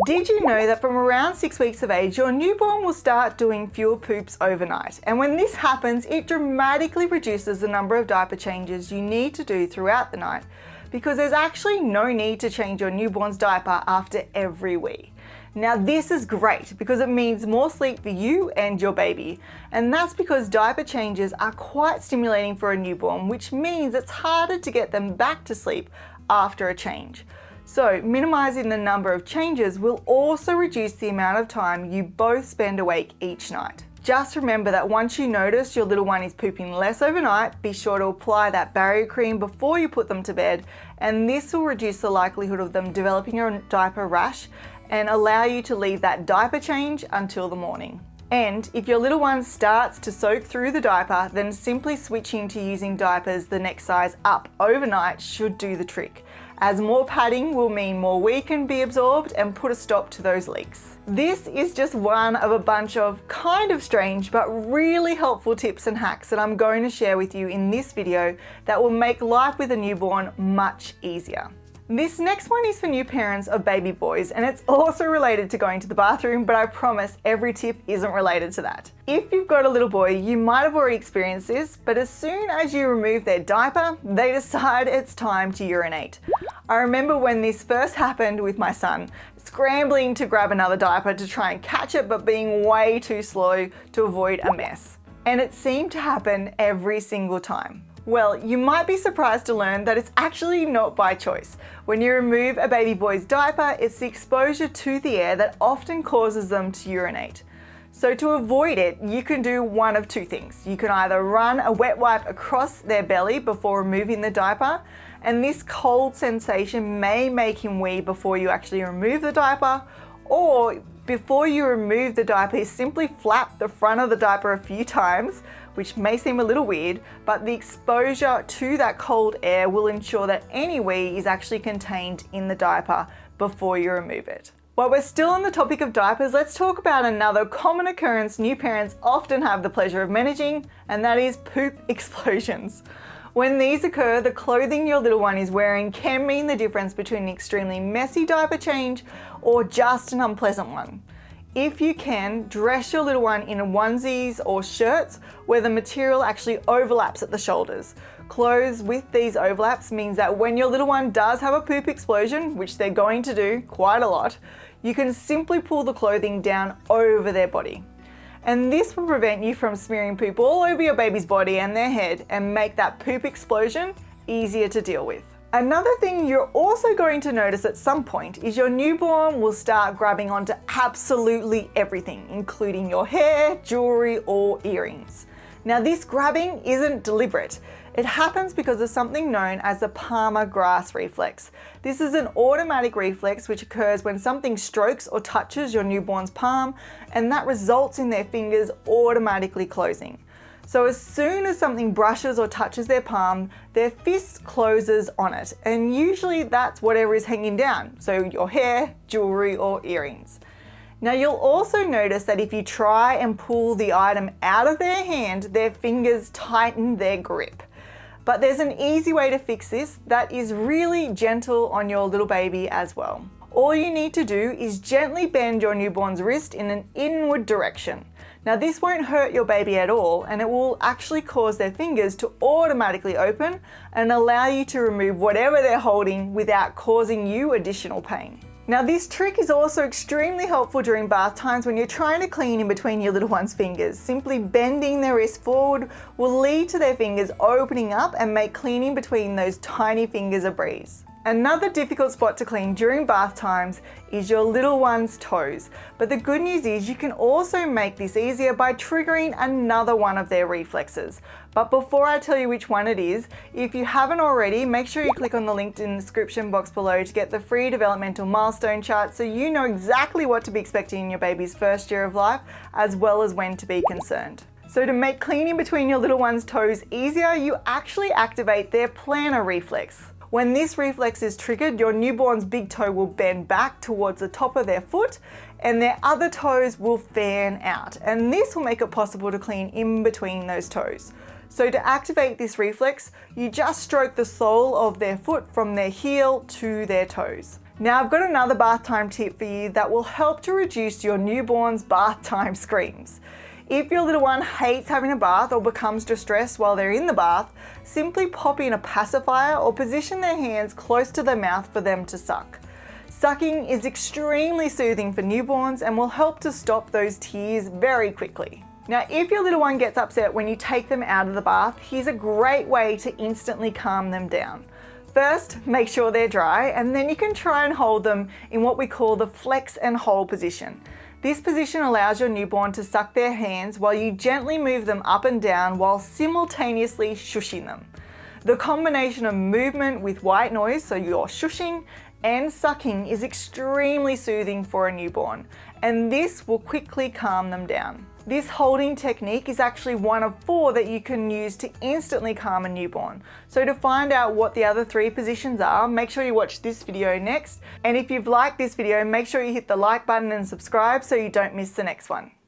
Did you know that from around 6 weeks of age, your newborn will start doing fewer poops overnight? And when this happens, it dramatically reduces the number of diaper changes you need to do throughout the night, because there's actually no need to change your newborn's diaper after every wee. Now this is great because it means more sleep for you and your baby. And that's because diaper changes are quite stimulating for a newborn, which means it's harder to get them back to sleep after a change. So minimizing the number of changes will also reduce the amount of time you both spend awake each night. Just remember that once you notice your little one is pooping less overnight, be sure to apply that barrier cream before you put them to bed, and this will reduce the likelihood of them developing a diaper rash and allow you to leave that diaper change until the morning. And if your little one starts to soak through the diaper, then simply switching to using diapers the next size up overnight should do the trick, as more padding will mean more wee can be absorbed and put a stop to those leaks. This is just one of a bunch of kind of strange but really helpful tips and hacks that I'm going to share with you in this video that will make life with a newborn much easier. This next one is for new parents of baby boys, and it's also related to going to the bathroom, but I promise every tip isn't related to that. If you've got a little boy, you might have already experienced this, but as soon as you remove their diaper, they decide it's time to urinate. I remember when this first happened with my son, scrambling to grab another diaper to try and catch it, but being way too slow to avoid a mess. And it seemed to happen every single time. Well, you might be surprised to learn that it's actually not by choice. When you remove a baby boy's diaper, it's the exposure to the air that often causes them to urinate. So to avoid it, you can do one of two things. You can either run a wet wipe across their belly before removing the diaper, and this cold sensation may make him wee before you actually remove the diaper, or before you remove the diaper, simply flap the front of the diaper a few times, which may seem a little weird, but the exposure to that cold air will ensure that any wee is actually contained in the diaper before you remove it. While we're still on the topic of diapers, let's talk about another common occurrence new parents often have the pleasure of managing, and that is poop explosions. When these occur, the clothing your little one is wearing can mean the difference between an extremely messy diaper change or just an unpleasant one. If you can, dress your little one in onesies or shirts where the material actually overlaps at the shoulders. Clothes with these overlaps means that when your little one does have a poop explosion, which they're going to do quite a lot, you can simply pull the clothing down over their body. And this will prevent you from smearing poop all over your baby's body and their head and make that poop explosion easier to deal with. Another thing you're also going to notice at some point is your newborn will start grabbing onto absolutely everything, including your hair, jewelry, or earrings. Now this grabbing isn't deliberate. It happens because of something known as the palmar grass reflex. This is an automatic reflex which occurs when something strokes or touches your newborn's palm, and that results in their fingers automatically closing. So as soon as something brushes or touches their palm, their fist closes on it, and usually that's whatever is hanging down, so your hair, jewelry, or earrings. Now you'll also notice that if you try and pull the item out of their hand, their fingers tighten their grip. But there's an easy way to fix this that is really gentle on your little baby as well. All you need to do is gently bend your newborn's wrist in an inward direction. Now this won't hurt your baby at all, and it will actually cause their fingers to automatically open and allow you to remove whatever they're holding without causing you additional pain. Now this trick is also extremely helpful during bath times when you're trying to clean in between your little one's fingers. Simply bending their wrist forward will lead to their fingers opening up and make cleaning between those tiny fingers a breeze. Another difficult spot to clean during bath times is your little one's toes. But the good news is you can also make this easier by triggering another one of their reflexes. But before I tell you which one it is, if you haven't already, make sure you click on the link in the description box below to get the free developmental milestone chart so you know exactly what to be expecting in your baby's first year of life, as well as when to be concerned. So to make cleaning between your little one's toes easier, you actually activate their plantar reflex. When this reflex is triggered, your newborn's big toe will bend back towards the top of their foot and their other toes will fan out. And this will make it possible to clean in between those toes. So to activate this reflex, you just stroke the sole of their foot from their heel to their toes. Now I've got another bath time tip for you that will help to reduce your newborn's bath time screams. If your little one hates having a bath or becomes distressed while they're in the bath, simply pop in a pacifier or position their hands close to their mouth for them to suck. Sucking is extremely soothing for newborns and will help to stop those tears very quickly. Now, if your little one gets upset when you take them out of the bath, here's a great way to instantly calm them down. First, make sure they're dry, and then you can try and hold them in what we call the flex and hold position. This position allows your newborn to suck their hands while you gently move them up and down while simultaneously shushing them. The combination of movement with white noise, so you're shushing, and sucking is extremely soothing for a newborn, and this will quickly calm them down. This holding technique is actually one of 4 that you can use to instantly calm a newborn. So to find out what the other 3 positions are, make sure you watch this video next. And if you've liked this video, make sure you hit the like button and subscribe so you don't miss the next one.